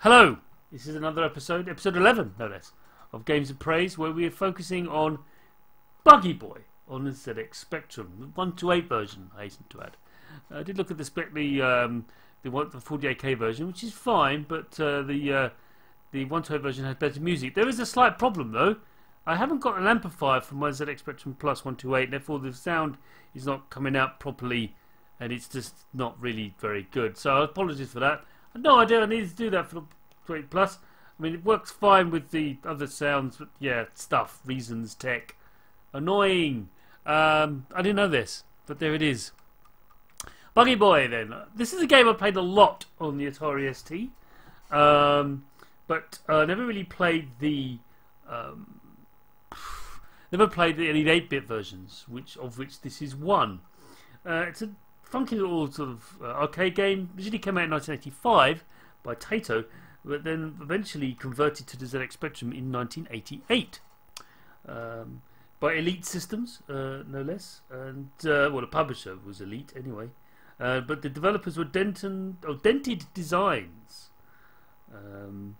Hello, this is another episode 11 no less, of Games of Praise, where we are focusing on Buggy Boy on the ZX Spectrum, the 128 version, I hasten to add. I did look at the 48K version, which is fine, but the 128 version has better music. There is a slight problem though. I haven't got an amplifier for my ZX Spectrum Plus 128, and therefore the sound is not coming out properly, and it's just not really very good. So apologies for that. I had no idea I needed to do that for the 28 Plus. I mean, it works fine with the other sounds, but yeah, stuff, reasons, tech, annoying. I didn't know this, but there it is. Buggy Boy then. This is a game I played a lot on the Atari ST, but I never really played the any 8-bit versions, of which this is one. It's a funky little sort of arcade game. Originally came out in 1985 by Taito, but then eventually converted to the ZX Spectrum in 1988 by Elite Systems, no less. And well, the publisher was Elite anyway. But the developers were Dented Designs, and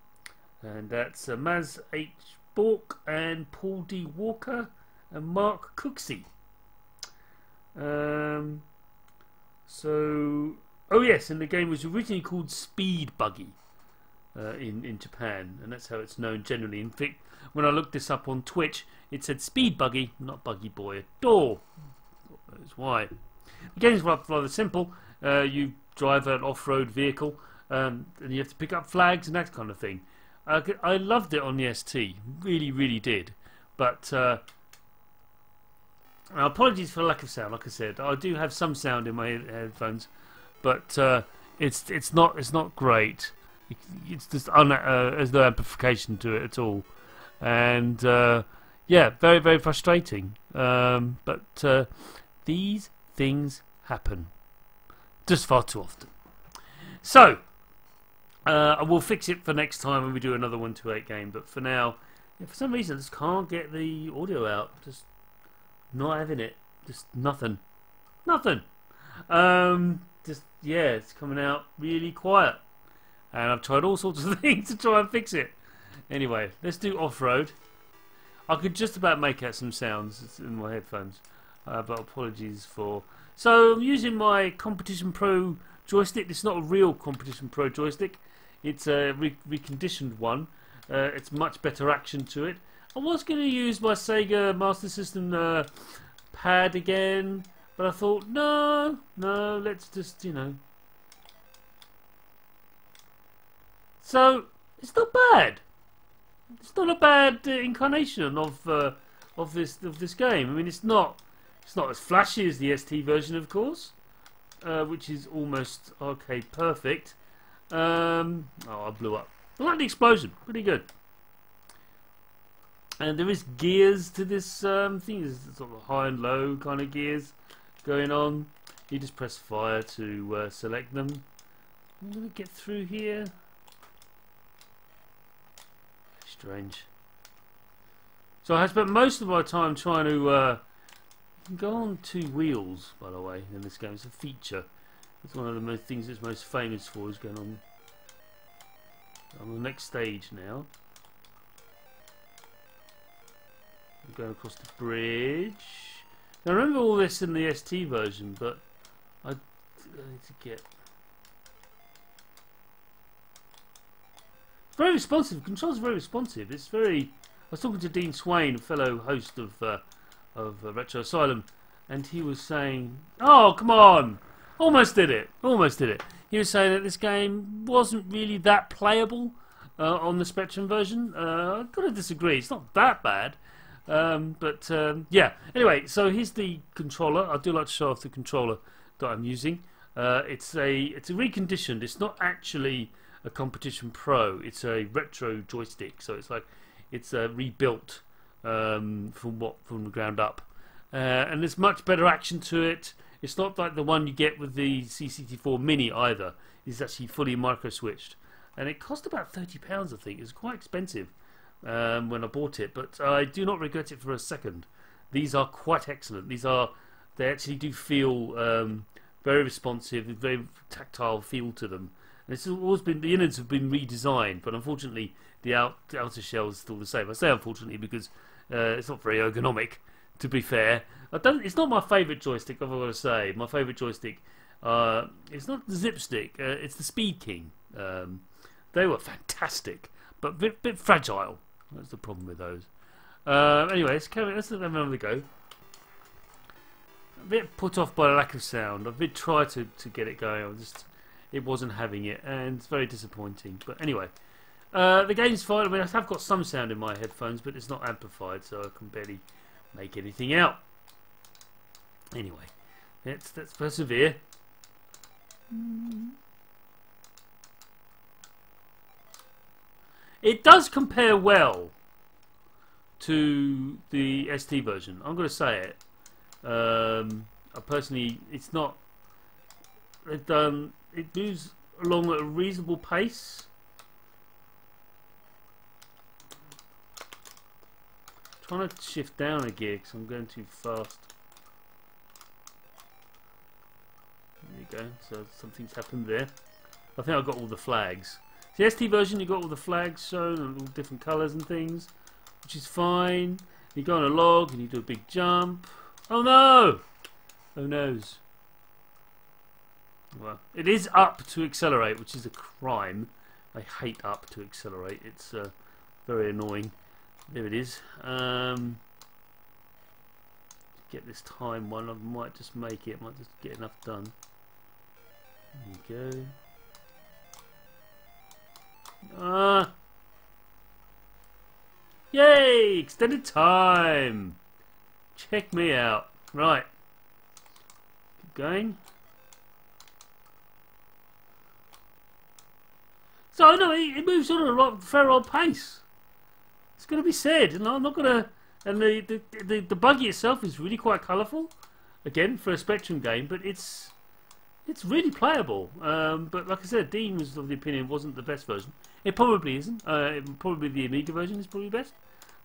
that's Maz H. Bork and Paul D. Walker and Mark Cooksey. So, oh yes, and the game was originally called Speed Buggy in Japan, and that's how it's known generally. In fact, when I looked this up on Twitch, it said Speed Buggy, not Buggy Boy at all. That's why. The game is rather simple. You drive an off-road vehicle, and you have to pick up flags and that kind of thing. I loved it on the ST, really did. But apologies for the lack of sound. Like I said, I do have some sound in my headphones, but it's not great. It's just there's no amplification to it at all, and yeah, very frustrating. But these things happen just far too often. So I will fix it for next time when we do another 128 game. But for now, yeah, for some reason I just can't get the audio out. Just not having it. Just nothing. Just yeah, it's coming out really quiet. And I've tried all sorts of things to try and fix it. Anyway, let's do off-road. I could just about make out some sounds in my headphones, but apologies for. So I'm using my Competition Pro joystick. It's not a real Competition Pro joystick. It's a reconditioned one. It's much better action to it. I was going to use my Sega Master System pad again, but I thought no, let's just So it's not bad. It's not a bad incarnation of this game. I mean, it's not as flashy as the ST version, of course, which is almost arcade perfect. Oh, I blew up. I like the explosion. Pretty good. And there is gears to this thing. There's sort of high and low kind of gears going on. You just press fire to select them. I'm going to get through here. Strange. So I spent most of my time trying to go on 2 wheels, by the way, in this game. It's a feature. It's one of the things it's most famous for, is going on the next stage now. I'm going across the bridge. Now I remember all this in the ST version, but I need to get very responsive. The controls are very responsive. It's very. I was talking to Dean Swain, a fellow host of Retro Asylum, and he was saying, "Oh, come on, almost did it." He was saying that this game wasn't really that playable on the Spectrum version. I've got to disagree. It's not that bad, but yeah. Anyway, so here's the controller. I do like to show off the controller that I'm using. It's a reconditioned. It's not actually a Competition Pro. It's a retro joystick, so it's rebuilt from the ground up, and there's much better action to it. It's not like the one you get with the C64 Mini either. It's actually fully micro switched, and it cost about £30, I think. It's quite expensive when I bought it, but I do not regret it for a second. These are quite excellent. They actually do feel very responsive, very tactile feel to them. It's always been, the innards have been redesigned, but unfortunately the outer shell is still the same. I say unfortunately because it's not very ergonomic. To be fair, it's not my favourite joystick. I've got to say, my favourite joystick. It's not the Zip Stick. It's the Speed King. They were fantastic, but bit fragile. That's the problem with those. Anyway, let's have another go. A bit put off by the lack of sound. I did try to get it going. It wasn't having it, and it's very disappointing. But anyway, the game's fine. I mean, I have got some sound in my headphones, but it's not amplified, so I can barely make anything out. Anyway, let's persevere. It does compare well to the ST version. I'm going to say it. I personally, it's not. It moves along at a reasonable pace. Trying to shift down a gear because I'm going too fast. There you go. So something's happened there. I think I got all the flags. The ST version, you got all the flags shown and all different colours and things, which is fine. You go on a log and you do a big jump. Oh no! Oh noes. Well, it is up to accelerate, which is a crime. I hate up to accelerate. It's very annoying. There it is. Get this time one. I might just make it. Might just get enough done. There you go. Yay! Extended time. Check me out. Right. Keep going. So no, it moves on at a fair old pace. It's going to be said, and I'm not going to. And the buggy itself is really quite colourful, again for a Spectrum game, but it's really playable. But like I said, Dean was of the opinion it wasn't the best version. It probably isn't. Probably the Amiga version is probably best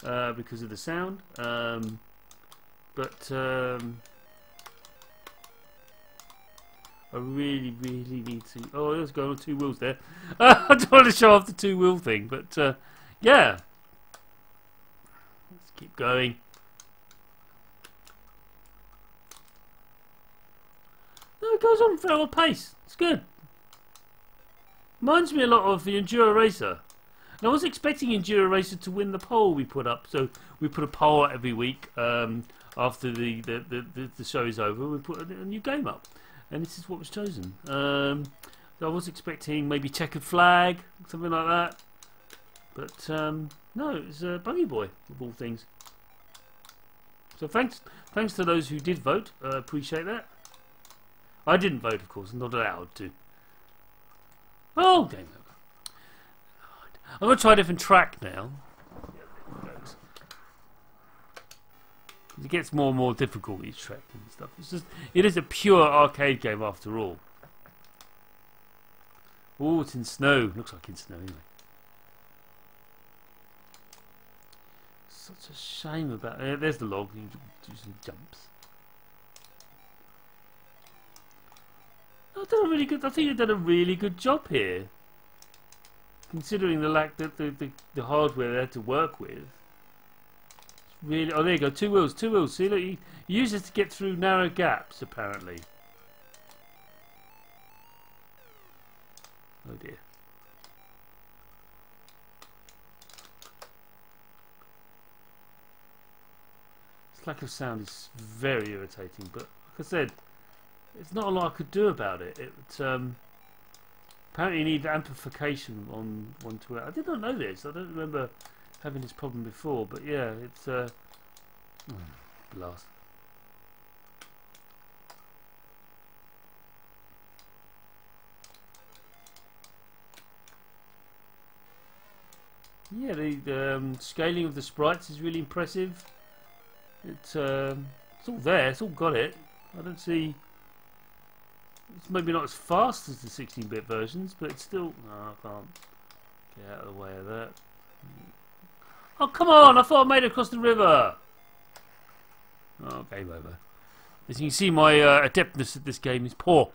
because of the sound. But I really need to. Oh, let's go on 2 wheels there. I don't want to show off the 2-wheel thing, but yeah. Let's keep going. No, it goes on at a fair old pace. It's good. Reminds me a lot of the Enduro Racer. And I was expecting Enduro Racer to win the poll we put up. So we put a poll out every week after the show is over. We put a new game up. And this is what was chosen. I was expecting maybe Checkered Flag, something like that. But no, it was Buggy Boy, of all things. So thanks to those who did vote. Appreciate that. I didn't vote, of course. I'm not allowed to. Oh, game over. I'm going to try a different track now. It gets more and more difficult each track and stuff. It is a pure arcade game after all. Oh, it's in snow. Looks like in snow anyway. Such a shame about it. There's the log. You do some jumps. I've done a really good. I think you've done a really good job here, considering the lack that the hardware they had to work with. It's really. Oh, there you go. 2 wheels. 2 wheels. See, look, you use this to get through narrow gaps. Apparently. Oh dear. This lack of sound is very irritating. But like I said. It's not a lot I could do about it. Apparently you need amplification on 128. I did not know this. I don't remember having this problem before, but yeah, it's blast. Yeah, the scaling of the sprites is really impressive. It's all there. It's all got it. I don't see. It's maybe not as fast as the 16-bit versions, but it's still. No, I can't get out of the way of that. Oh, come on! I thought I made it across the river! Oh, game over. As you can see, my adeptness at this game is poor.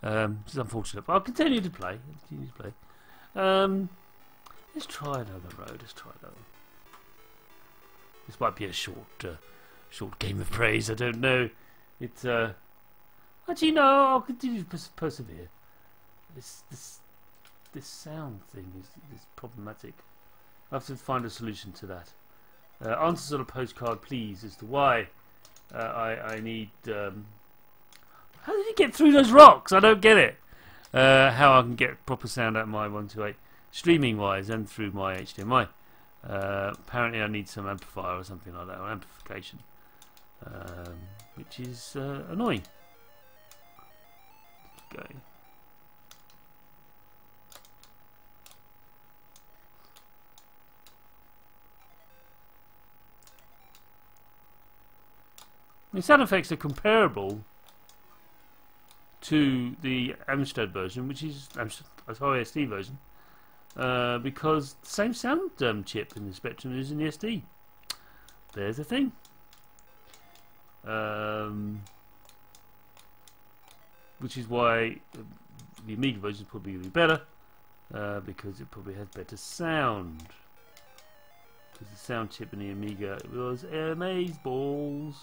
Which is unfortunate, but I'll continue to play. Let's try another road. This might be a short game of praise. I don't know. It's actually no. I'll continue to persevere. This sound thing is problematic. I have to find a solution to that. Answers on a postcard, please, as to why I need. How did you get through those rocks? I don't get it. How I can get proper sound out of my 128 streaming wise and through my HDMI. Apparently I need some amplifier or something like that, or amplification, which is annoying. Okay. The sound effects are comparable to the Amstrad version, which is sorry, SD version, because the same sound chip in the Spectrum is in the SD. There's the thing. Which is why the Amiga version is probably going to be better, because it probably has better sound. Because the sound chip in the Amiga was amazeballs.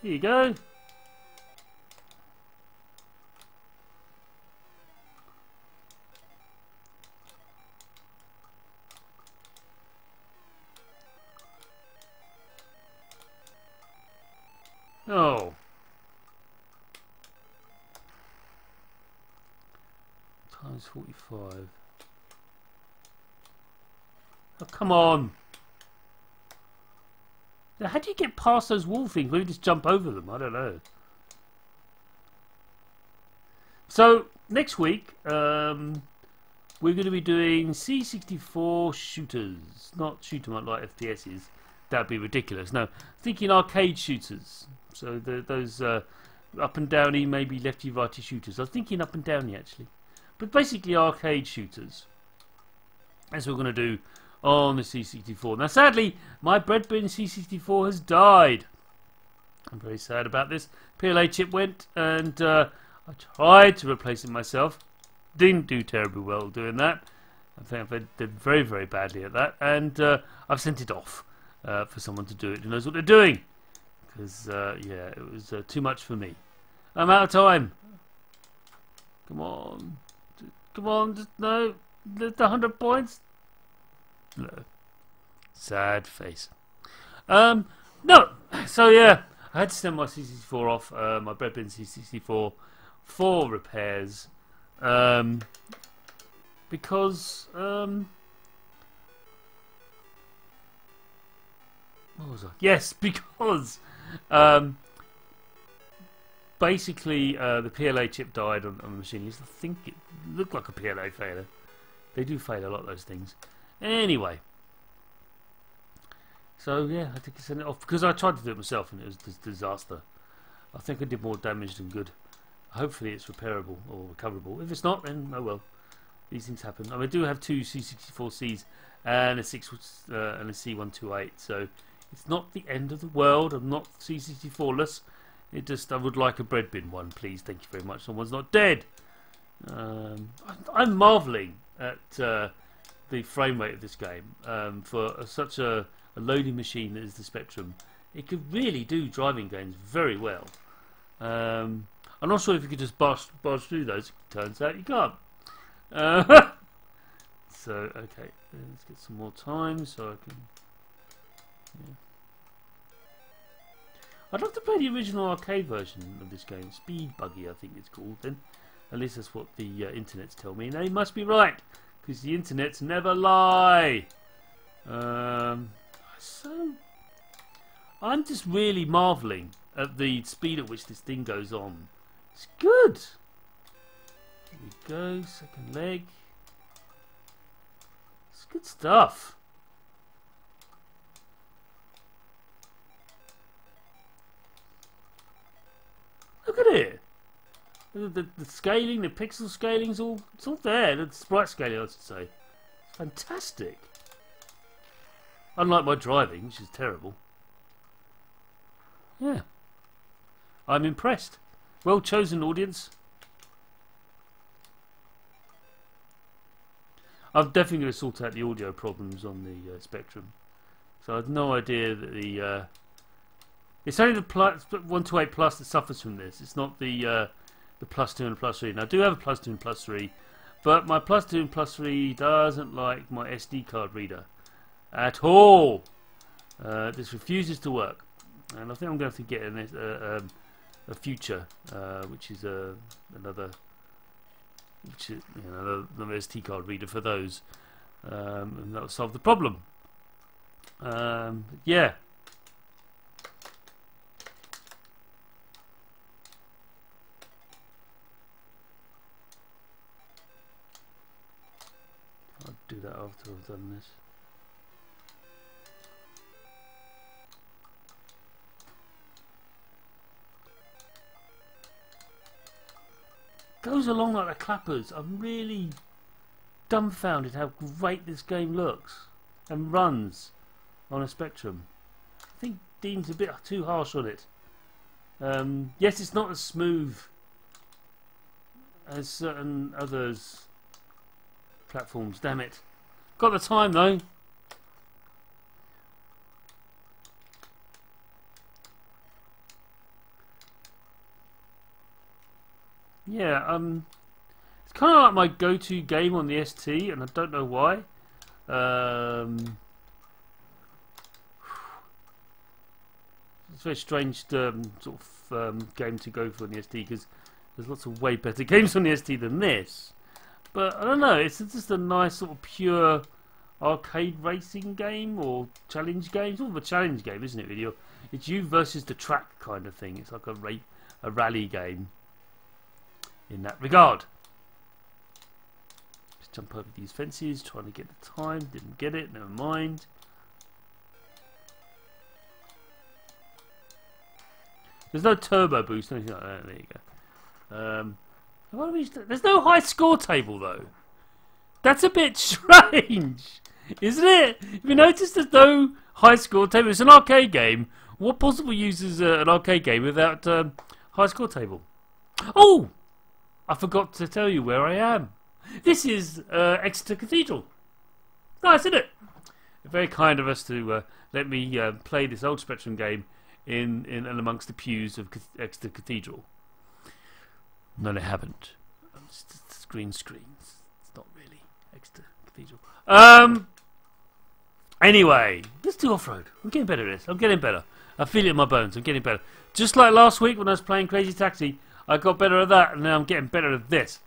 Here you go. Oh. Times 45. Oh, come on. Now, how do you get past those wall things? Maybe just jump over them. I don't know. So, next week, we're going to be doing C64 shooters. Not shoot 'em up like FPSs. That'd be ridiculous. No, thinking arcade shooters. So those up and downy, maybe lefty righty shooters. I was thinking up and downy actually, but basically arcade shooters. That's what we're going to do on the C64. Now, sadly, my bread bin C64 has died. I'm very sad about this. PLA chip went, and I tried to replace it myself. Didn't do terribly well doing that. I think I did very, very badly at that, and I've sent it off. For someone to do it who knows what they're doing, because yeah, it was too much for me. I'm out of time. Come on, just no, the 100 points. No, sad face. No, so yeah, I had to send my C64 off, my bread bin C64 for repairs, because what was I? Yes, because basically the PLA chip died on the machine. I think it looked like a PLA failure. They do fail a lot, those things. Anyway, so yeah, I think I sent it off because I tried to do it myself and it was a disaster. I think I did more damage than good. Hopefully it's repairable or recoverable. If it's not, then oh well. These things happen. I mean, I do have two C64Cs and a C128, so it's not the end of the world. I'm not C64-less. It just, I would like a bread bin one, please. Thank you very much. Someone's not dead. I'm marvelling at the frame rate of this game for such a loading machine as the Spectrum. It could really do driving games very well. I'm not sure if you could just barge through those. Turns out you can't. So, okay, let's get some more time so I can... Yeah. I'd love to play the original arcade version of this game. Speed Buggy, I think it's called then. At least that's what the internets tell me. And they must be right, because the internets never lie. So, I'm just really marvelling at the speed at which this thing goes on. It's good. Here we go, second leg. It's good stuff. Look at it. The scaling, the pixel scaling, it's all there. The sprite scaling, I should say. It's fantastic. Unlike my driving, which is terrible. Yeah. I'm impressed. Well chosen, audience. I'm definitely going to sort out the audio problems on the Spectrum. So I had no idea that the it's only the 128 Plus that suffers from this. It's not the Plus 2 and Plus 3. Now I do have a Plus 2 and Plus 3, but my Plus 2 and Plus 3 doesn't like my SD card reader at all. This refuses to work, and I think I'm going to have to get a future, which is another SD card reader for those, and that will solve the problem. Yeah. I'll do that after I've done this. Goes along like the clappers. I'm really dumbfounded how great this game looks and runs on a Spectrum. I think Dean's a bit too harsh on it. Yes, it's not as smooth as certain others platforms. Damn it! Got the time though. Yeah, it's kind of like my go-to game on the ST, and I don't know why. It's a very strange sort of game to go for on the ST, because there's lots of way better games on the ST than this. But I don't know, it's just a nice sort of pure arcade racing game or challenge game. It's all of a challenge game, isn't it? Really, it's you versus the track kind of thing. It's like a rally game in that regard. Just jump over these fences, trying to get the time. Didn't get it. Never mind. There's no turbo boost, anything like that. There you go. There's no high score table though. That's a bit strange, isn't it? Have you noticed there's no high score table? It's an arcade game. What possible use is an arcade game without high score table? Oh, I forgot to tell you where I am. This is Exeter Cathedral. Nice, isn't it? Very kind of us to let me play this old Spectrum game in and amongst the pews of Exeter Cathedral. No, they haven't. It's just green screens. It's not really Exeter Cathedral. Anyway, let's do off-road. I'm getting better at this. I'm getting better. I feel it in my bones. I'm getting better. Just like last week when I was playing Crazy Taxi, I got better at that, and now I'm getting better at this.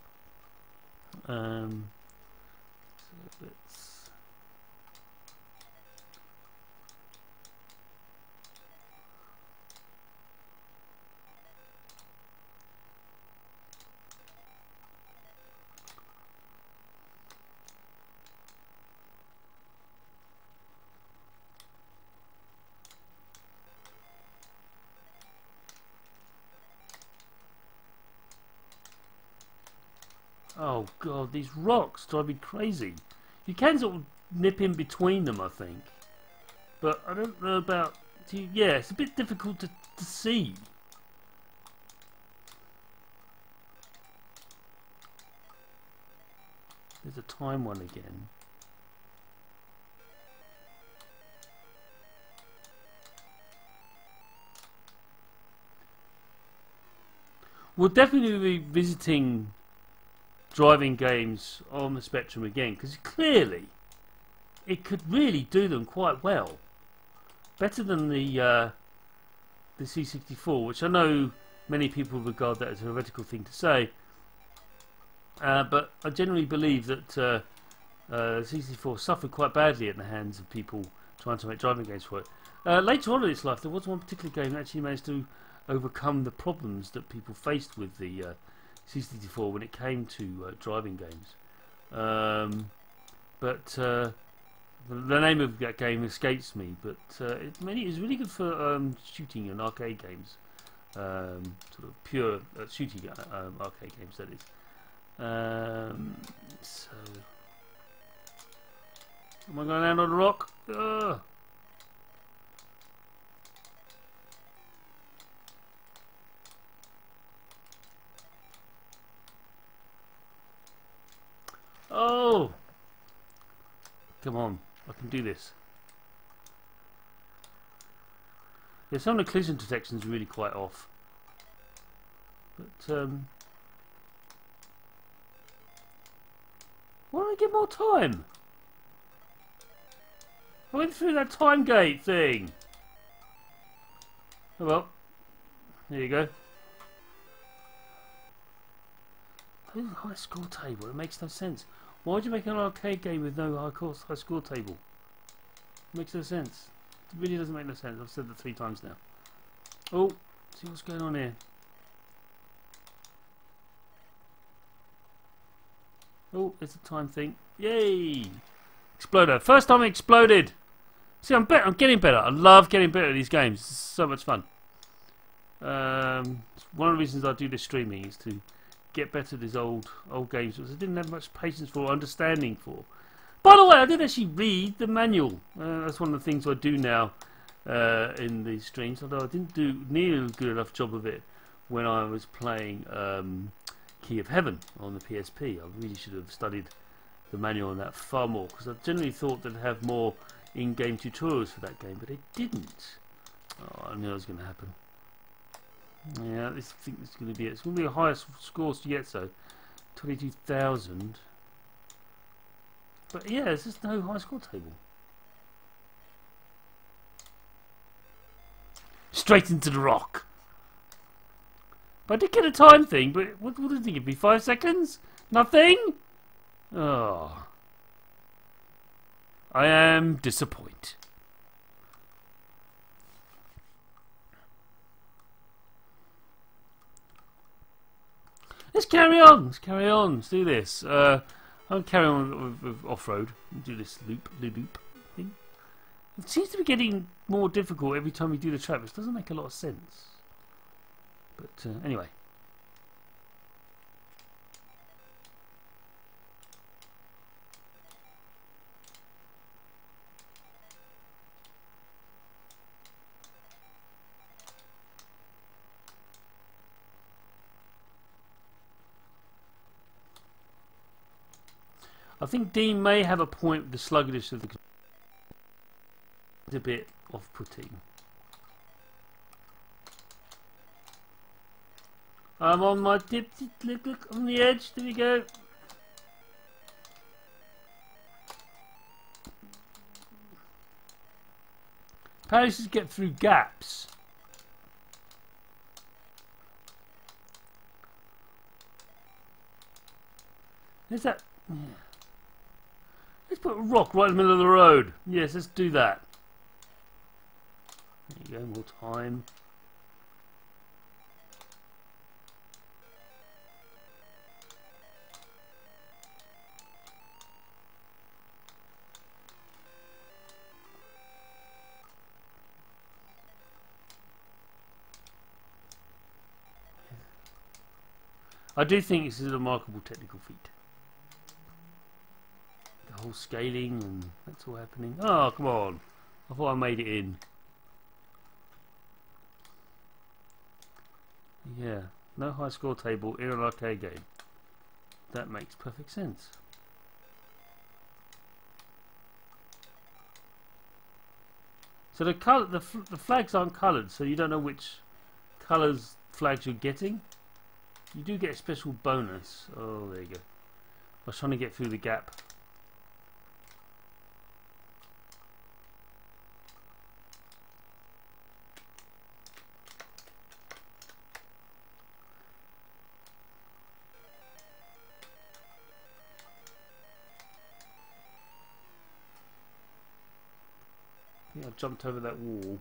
Oh god, these rocks drive me crazy. You can sort of nip in between them, I think. But I don't know about... Yeah, it's a bit difficult to see. There's a time one again. We'll definitely be visiting driving games on the Spectrum again, because clearly it could really do them quite well, better than the C64, which I know many people regard that as a heretical thing to say, but I generally believe that C64 suffered quite badly at the hands of people trying to make driving games for it. Later on in its life, there was one particular game that actually managed to overcome the problems that people faced with the C64 when it came to driving games. But the name of that game escapes me, but it was really good for shooting and arcade games. Sort of pure shooting arcade games, that is. So, am I going to land on a rock? Ugh. Oh, Come on, I can do this. Yeah, some of the collision detection is really quite off. But why don't I get more time? I went through that time gate thing. Oh well, there you go. Oh, high score table. It makes no sense. Why would you make an arcade game with no high score table? It makes no sense. It really doesn't make no sense. I've said that 3 times now. Oh, see what's going on here. Oh, it's a time thing. Yay! Exploder. First time it exploded. See, I'm getting better. I love getting better at these games. It's so much fun. One of the reasons I do this streaming is to get better at these old games, because I didn't have much patience for or understanding for. By the way, I did actually read the manual. That's one of the things I do now in these streams, although I didn't do nearly a good enough job of it when I was playing Key of Heaven on the PSP. I really should have studied the manual on that far more, because I generally thought they'd have more in-game tutorials for that game, but it didn't. Oh, I knew it was going to happen. Yeah, I think it's going to be it. It's going to be the highest scores to get, so 22,000. But yeah, there's just no high score table. Straight into the rock. But I did get a time thing, but what did it give me? 5 seconds? Nothing? Oh. I am disappointed. Let's carry on. Let's carry on. Let's do this. I'll carry on with off-road. Do this loop thing. It seems to be getting more difficult every time we do the track, which doesn't make a lot of sense. But anyway. I think Dean may have a point with the sluggishness of the. It's a bit off-putting. I'm on my look on the edge. There we go. Apparently, just get through gaps. Is that? Yeah. Let's put a rock right in the middle of the road. Yes, let's do that. There you go, more time. I do think this is a remarkable technical feat. The whole scaling and that's all happening. Oh, come on. I thought I made it in. Yeah, no high score table in an arcade game. That makes perfect sense. So the flags aren't coloured, so you don't know which colours flags you're getting. You do get a special bonus. Oh, there you go. I was trying to get through the gap. I think I jumped over that wall.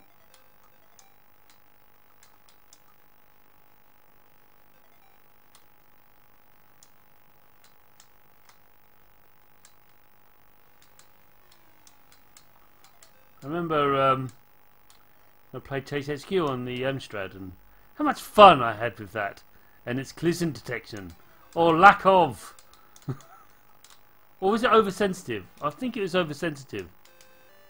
I remember I played Chase HQ on the Amstrad, and how much fun I had with that, and its collision detection, or lack of. Or was it oversensitive? I think it was oversensitive.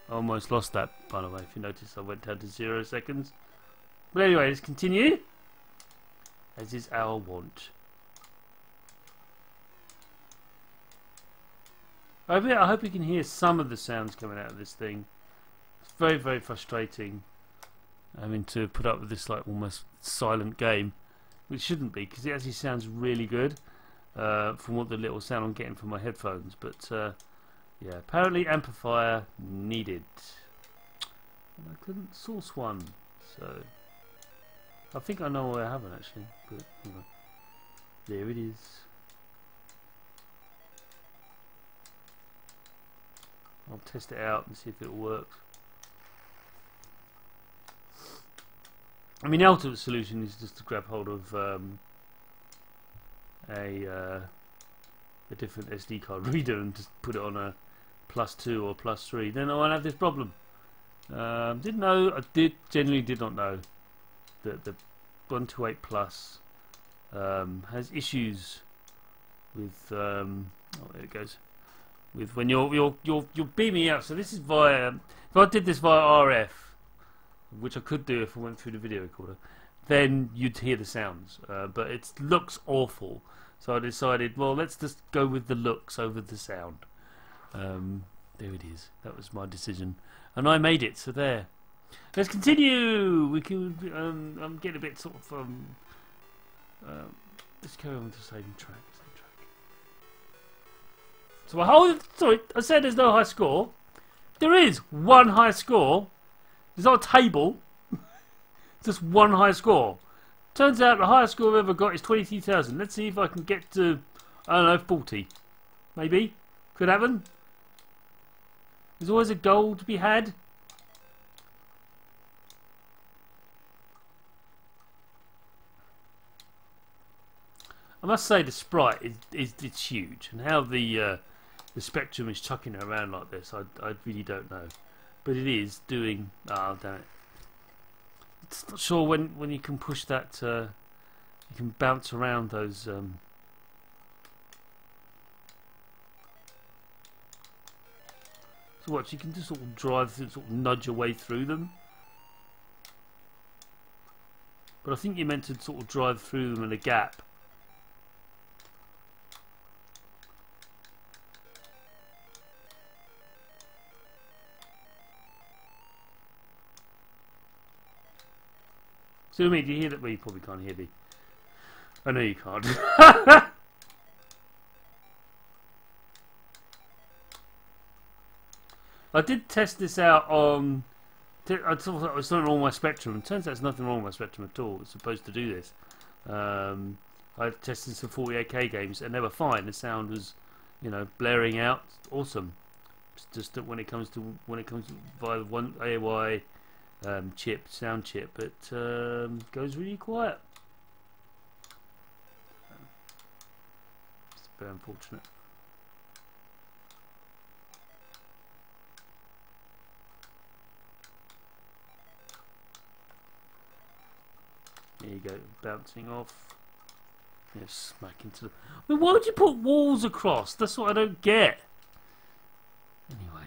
I almost lost that, by the way. If you notice, I went down to 0 seconds. But anyway, let's continue, as is our wont. I hope you can hear some of the sounds coming out of this thing. It's very, very frustrating having to put up with this like almost silent game, which shouldn't be, because it actually sounds really good from what the little sound I'm getting from my headphones. But yeah, apparently amplifier needed. And I couldn't source one, so I think I know why I haven't actually. But anyway, there it is. I'll test it out and see if it works. I mean, the ultimate solution is just to grab hold of a different SD card reader and just put it on a +2 or +3. Then I won't have this problem. Didn't know. I genuinely did not know that the 128 Plus has issues with. Oh, there it goes. With when you're beaming out. So this is via. If I did this via RF, which I could do if I went through the video recorder, then you'd hear the sounds. But it looks awful. So I decided, well, let's just go with the looks over the sound. There it is. That was my decision, and I made it. So there. Let's continue. We can. I'm getting a bit sort of. Let's carry on with the same track. So sorry, I said there's no high score. There is one high score. There's not a table. Just one high score. Turns out the highest score I've ever got is 23,000. Let's see if I can get to, I don't know, 40. Maybe. Could happen. There's always a goal to be had. I must say the sprite it's huge, and how the spectrum is chucking it around like this, I really don't know, but it is doing. Oh damn it! It's not sure when you can push that. You can bounce around those. So what? You can just sort of drive, sort of nudge your way through them. But I think you're meant to sort of drive through them in a gap. See what I mean? Do you hear that? Well, you probably can't hear me. I know you can't. I did test this out on. I thought it was something wrong with my Spectrum, and turns out there's nothing wrong with my Spectrum at all. It's supposed to do this. I tested some 48K games, and they were fine. The sound was, you know, blaring out. Awesome. It's just that when it comes to via one AOI. Sound chip, it goes really quiet. It's very unfortunate. There you go, bouncing off. Yeah, smack into the. I mean, why would you put walls across? That's what I don't get. Anyway.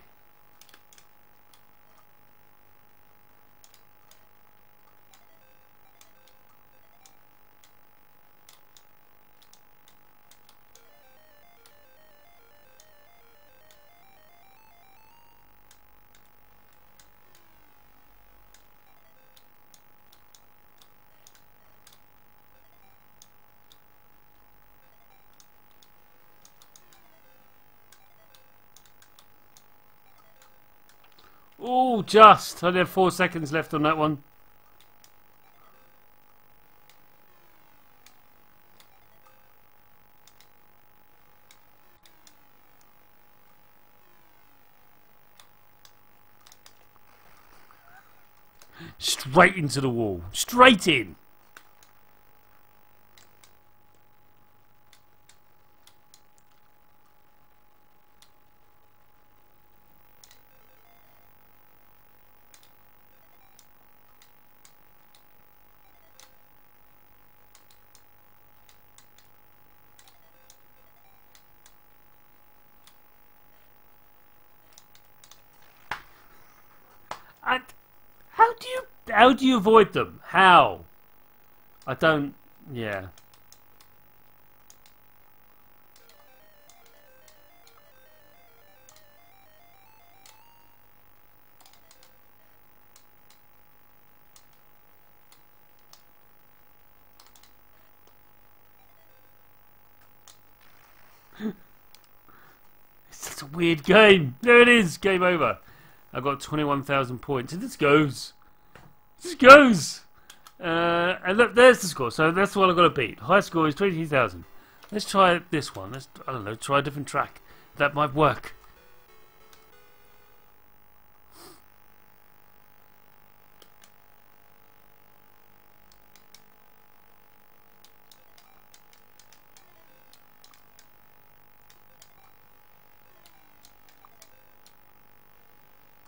Oh, just. I only have 4 seconds left on that one. Straight into the wall. Straight in. And how do you avoid them? How? I don't. Yeah. It's such a weird game. There it is. Game over. I've got 21,000 points. And this goes. This goes. And look, there's the score. So that's what I've got to beat. High score is 22,000. Let's try this one. Let's, I don't know, try a different track. That might work.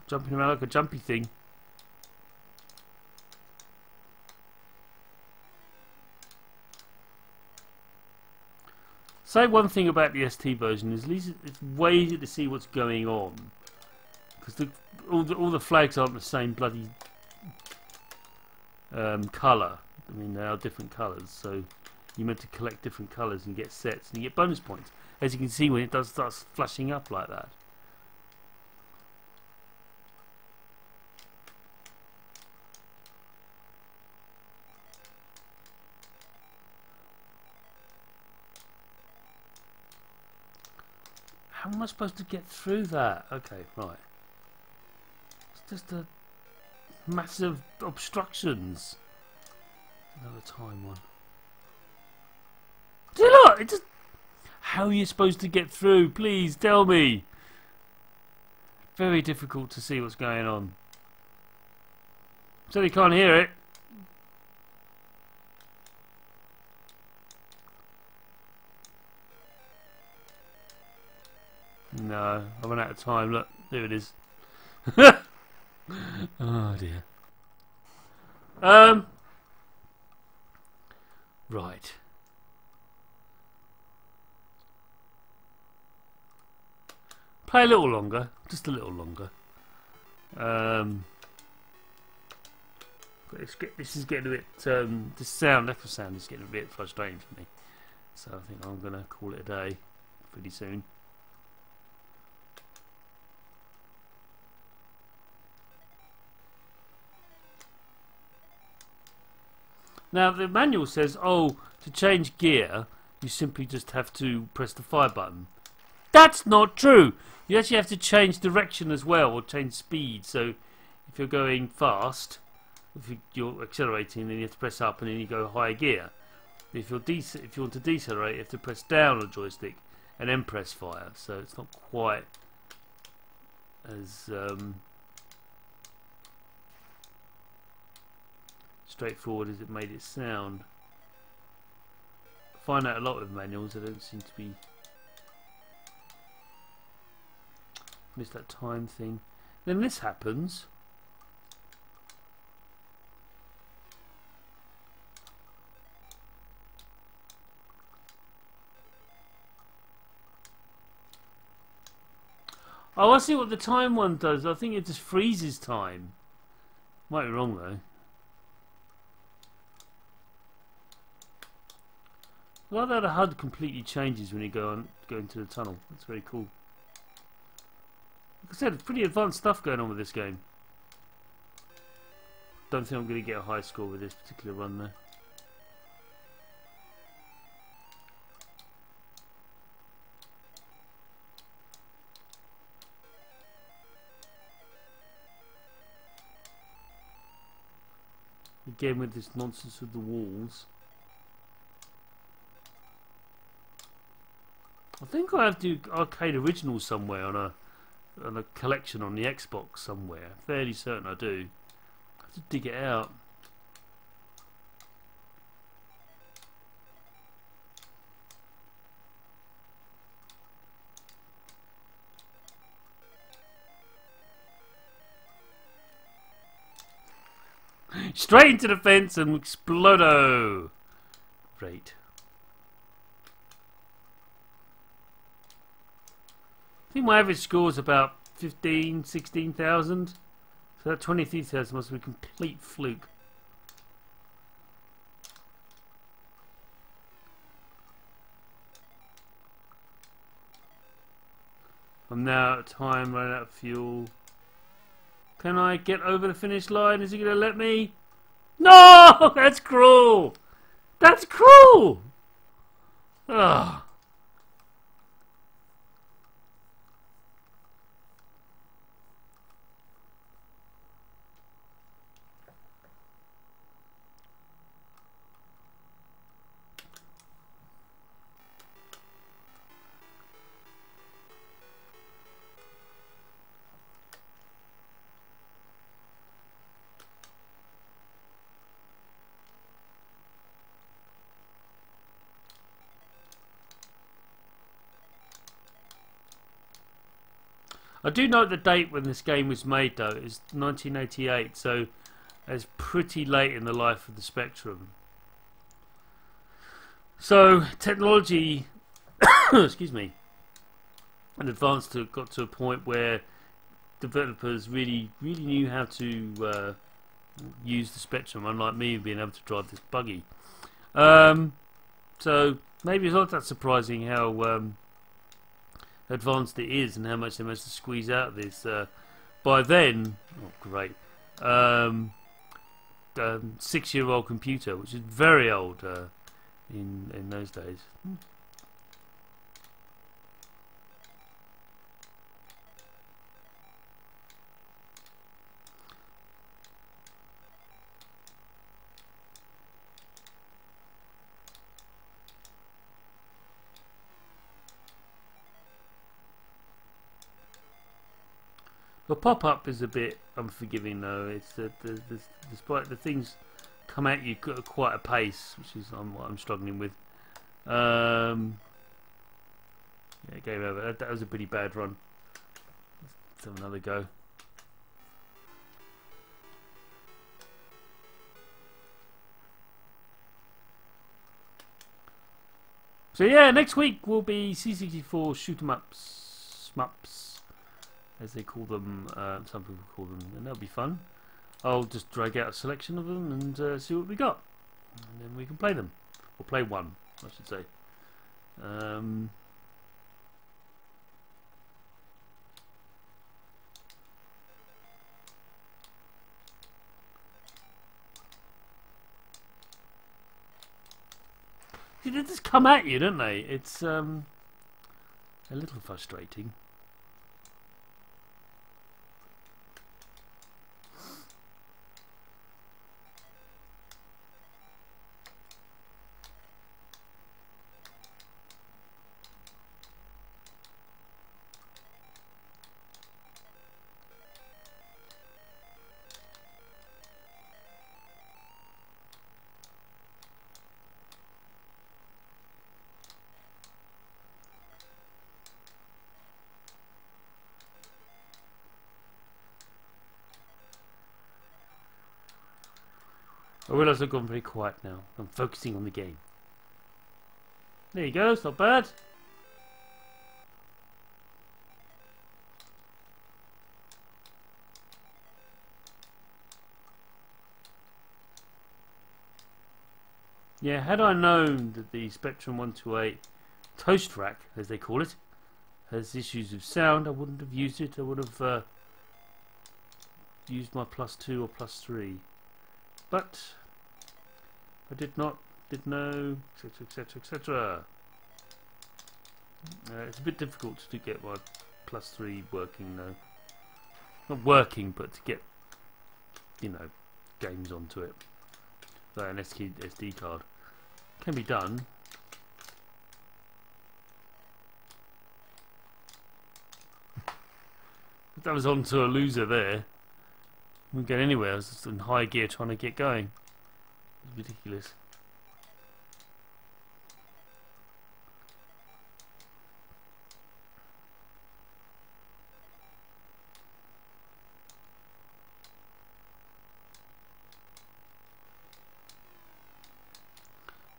Jumping around like a jumpy thing. Say one thing about the ST version is at least it's way easier to see what's going on, because all the flags aren't the same bloody colour. I mean, they are different colours, so you're meant to collect different colours and get sets, and you get bonus points, as you can see when it does starts flashing up like that. How am I supposed to get through that? Okay, right. It's just a massive obstructions. Another time one. Do you know? It just. How are you supposed to get through? Please tell me. Very difficult to see what's going on. Certainly can't hear it. No, I run out of time. Look, there it is. Oh dear. Right. Play a little longer, just a little longer. This is getting a bit. The sound, echo sound, is getting a bit frustrating for me. So I think I'm gonna call it a day pretty soon. Now the manual says, oh, to change gear you simply just have to press the fire button. That's not true. You actually have to change direction as well, or change speed. So if you're going fast, if you're accelerating, then you have to press up and then you go higher gear. If you want to decelerate, you have to press down on the joystick and then press fire. So it's not quite as straightforward as it made it sound. I find that a lot with manuals. They don't seem to be. Miss that time thing. Then this happens. Oh, I see what the time one does. I think it just freezes time. Might be wrong though. I like that the HUD completely changes when you go into the tunnel. That's very cool. Like I said, pretty advanced stuff going on with this game. Don't think I'm going to get a high score with this particular run though. Again with this nonsense with the walls. I think I have the arcade original somewhere on a collection on the Xbox somewhere. Fairly certain I do. I have to dig it out. Straight into the fence and explodo! Great. I think my average score is about 15, 16,000. So that 23,000 must be a complete fluke. I'm now out of time, running out of fuel. Can I get over the finish line? Is he going to let me? No! That's cruel! That's cruel! Ugh. I do note the date when this game was made, though. It's 1988, so it's pretty late in the life of the Spectrum. So technology, excuse me, and advanced got to a point where developers really knew how to use the Spectrum, unlike me being able to drive this buggy. So maybe it's not that surprising how advanced it is and how much they managed to squeeze out of this. By then, oh great, 6-year-old computer, which is very old in those days. The pop-up is a bit unforgiving, though. It's despite the things come at you at quite a pace, which is what I'm struggling with. Yeah, game over. That was a pretty bad run. Let's have another go. So yeah, next week will be C64 shoot 'em ups, smups, as they call them. Some people call them, and that'll be fun. I'll just drag out a selection of them and see what we got, and then we can play them, or play one, I should say. See, they just come at you, don't they? It's a little frustrating. I realise I've gone very quiet now. I'm focusing on the game. There you go, it's not bad. Yeah, had I known that the Spectrum 128 toast rack, as they call it, has issues of sound, I wouldn't have used it. I would have used my +2 or +3. But I did not, did know, etc, etc, etc. It's a bit difficult to get my +3 working though. Not working, but to get, you know, games onto it. So an SD card can be done. That was onto a loser there. Wouldn't get anywhere. I was just in high gear trying to get going. It's ridiculous.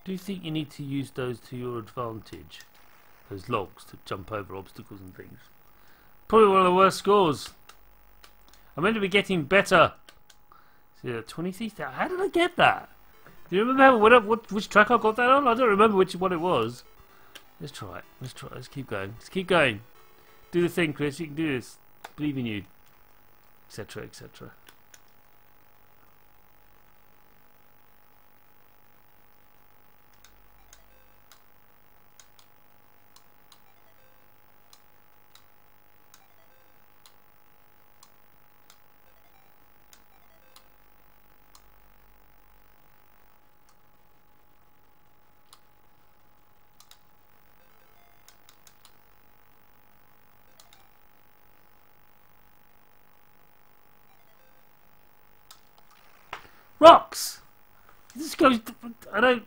Do you think you need to use those to your advantage? Those logs to jump over obstacles and things. Probably one of the worst scores. I'm meant to be getting better. So 23. How did I get that? Do you remember which track I got that on? I don't remember which one it was. Let's try it. Let's try it. Let's keep going. Let's keep going. Do the thing, Chris. You can do this. Believe in you. Etc. Etc. Rocks! This goes... I don't...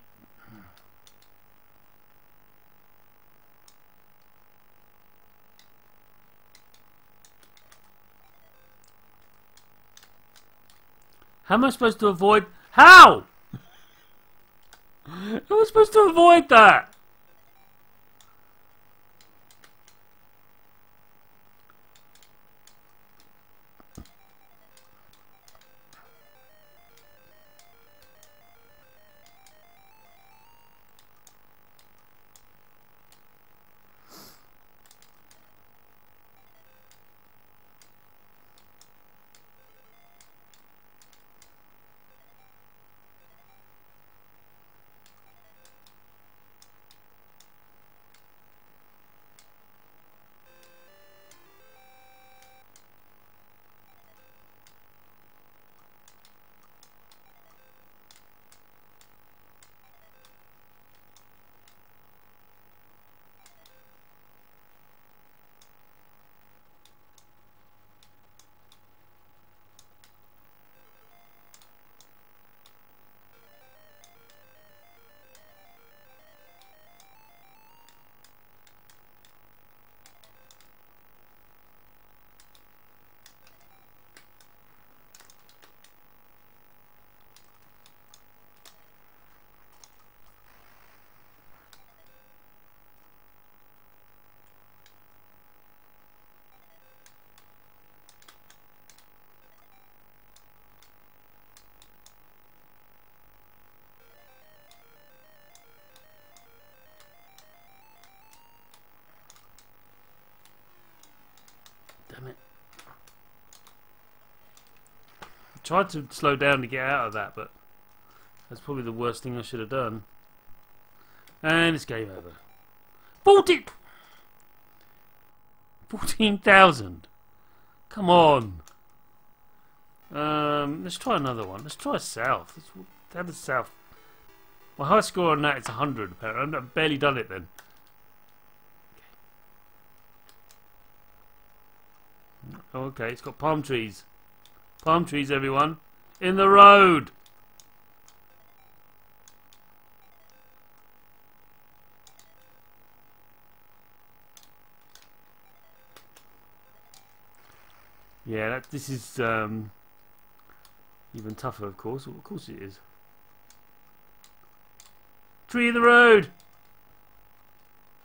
How am I supposed to avoid... How? How am I supposed to avoid that? Damn it. I tried to slow down to get out of that, but that's probably the worst thing I should have done. And it's game over. 14,000. Come on. Let's try another one. Let's try south. How does south? My high score on that is 100 apparently. I've barely done it then. Okay, it's got palm trees. Palm trees, everyone. In the road. Yeah, this is even tougher, of course. Of course it is. Tree in the road.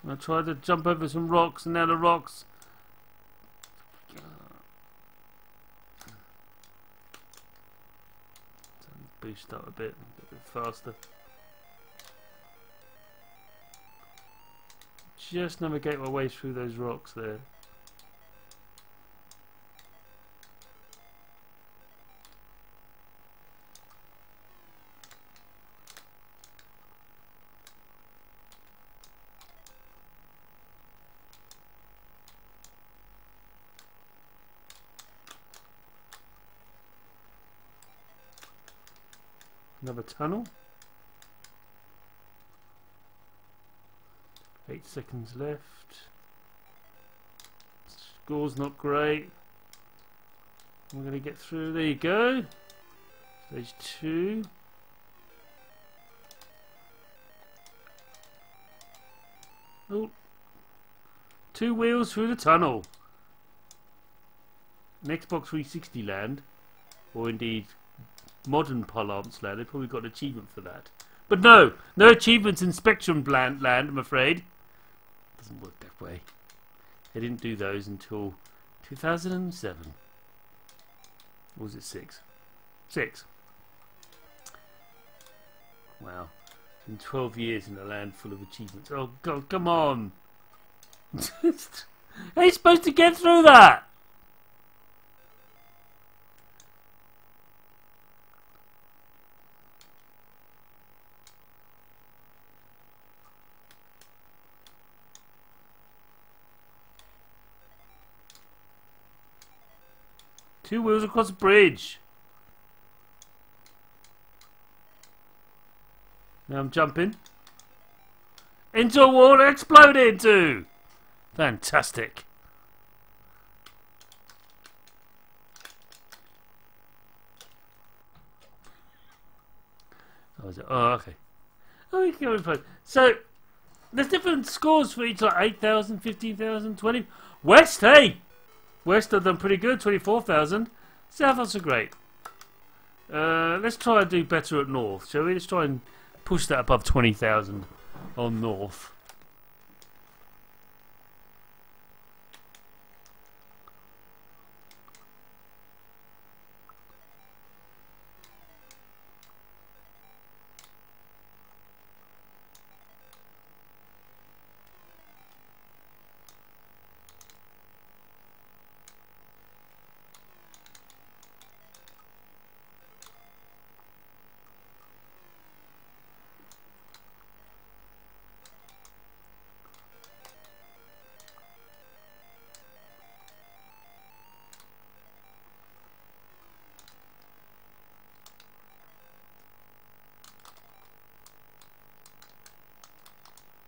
I tried to jump over some rocks, and now the rocks. Boost up a bit faster. Just navigate my way through those rocks there. Another tunnel. 8 seconds left. Score's not great. I'm going to get through. There you go. Stage 2. Oh. 2 wheels through the tunnel. In Xbox 360 land, or indeed modern parlance land, they probably got an achievement for that. But no achievements in Spectrum land, I'm afraid. Doesn't work that way. They didn't do those until 2007. Or was it 6? 6. Wow. It's been 12 years in a land full of achievements. Oh God, come on! How are you supposed to get through that? Two wheels across a bridge. Now I'm jumping into a wall and explode into. Fantastic. Oh, okay. Oh, we can go in front. So there's different scores for each, like 8,000, 15,000, 20. West, hey! West have done pretty good, 24,000. South not so great. Let's try and do better at north, shall we? Let's try and push that above 20,000 on north.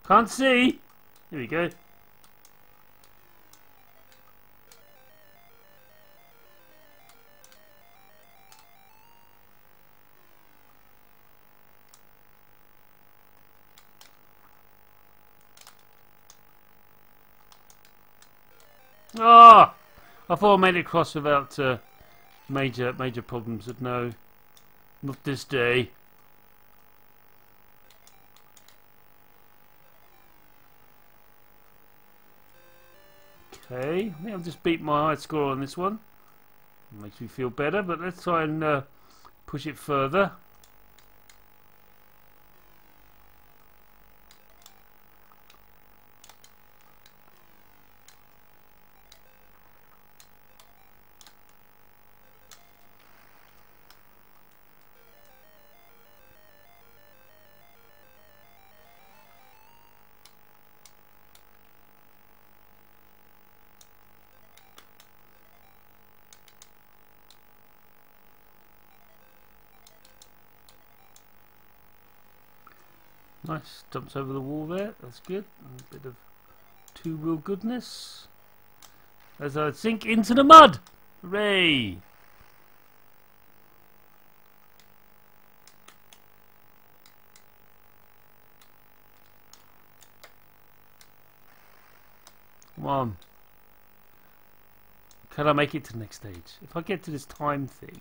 Can't see. Here we go. Ah! I thought I made it across without major problems, but no, not this day. Okay, I think I've just beat my high score on this one. Makes me feel better, but let's try and push it further. Nice, jumps over the wall there, that's good. A bit of two-wheel goodness. As I sink into the mud! Hooray! Come on. Can I make it to the next stage? If I get to this time thing,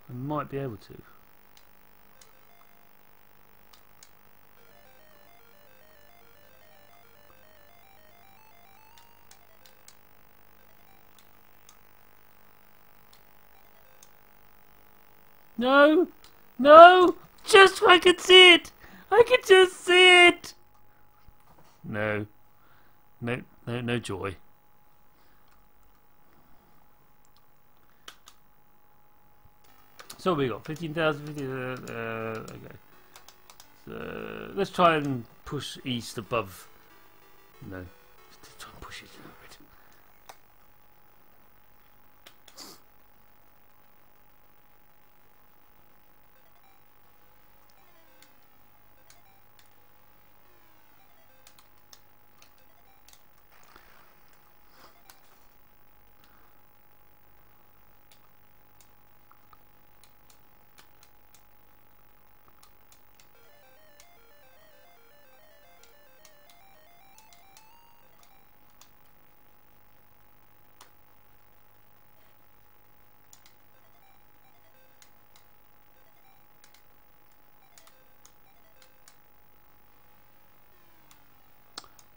I might be able to. No! No! Just I can see it! I can just see it! No. No joy. So we got 15,000. Okay. So let's try and push east above. No. Let's try and push it.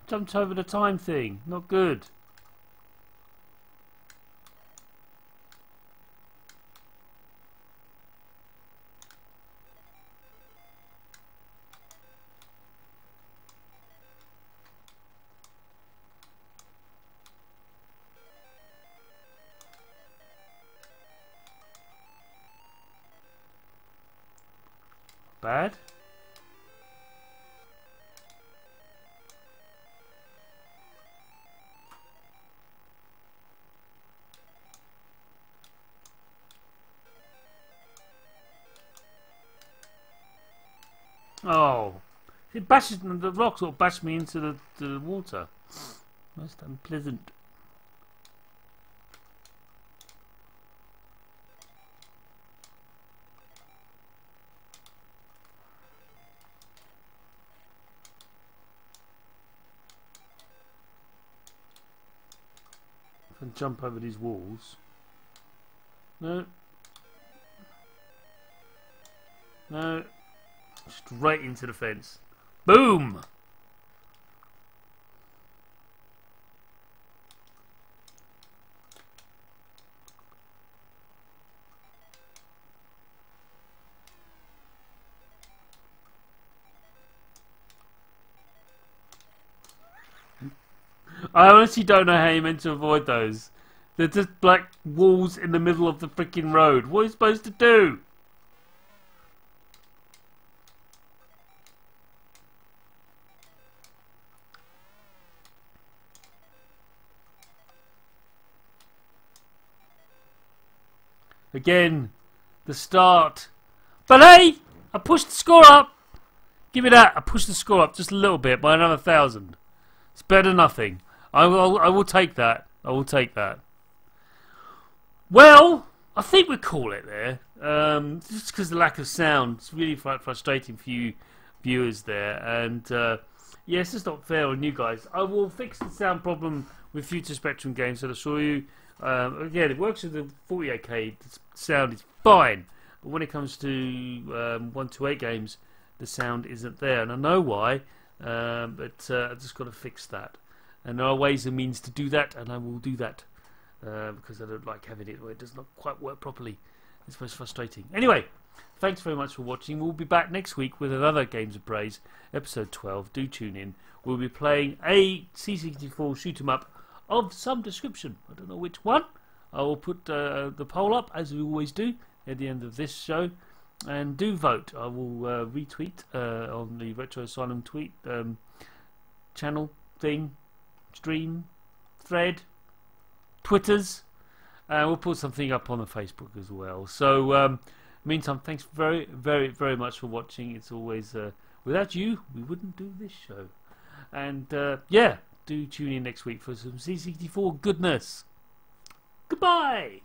Jumped over the time thing. Not good. Bad. Oh, it bashes the rock sort of bashed me into the water. Most unpleasant. I can jump over these walls. No. No. Straight into the fence. Boom! I honestly don't know how you're meant to avoid those. They're just black walls in the middle of the freaking road. What are you supposed to do? Again, the start. But hey, I pushed the score up. Give me that. I pushed the score up just a little bit by another 1,000. It's better than nothing. I will take that. I will take that. Well, I think we'll call it there. Just because of the lack of sound, it's really frustrating for you viewers there. And yeah, it's just not fair on you guys. I will fix the sound problem with future Spectrum games, I'll assure you. Again, it works with the 48K. The sound is fine, but when it comes to 128 games, the sound isn't there, and I know why. But I've just got to fix that, and there are ways and means to do that, and I will do that because I don't like having it where it does not quite work properly. It's most frustrating. Anyway, thanks very much for watching. We'll be back next week with another Games of Praise, episode 12. Do tune in. We'll be playing a C64 shoot 'em up of some description. I don't know which one. I will put the poll up, as we always do, at the end of this show. And do vote. I will retweet on the Retro Asylum tweet channel thing, stream, thread, Twitters. We'll put something up on the Facebook as well. So, meantime, thanks very, very, very much for watching. It's always without you, we wouldn't do this show. And yeah, do tune in next week for some C64 goodness. Goodbye.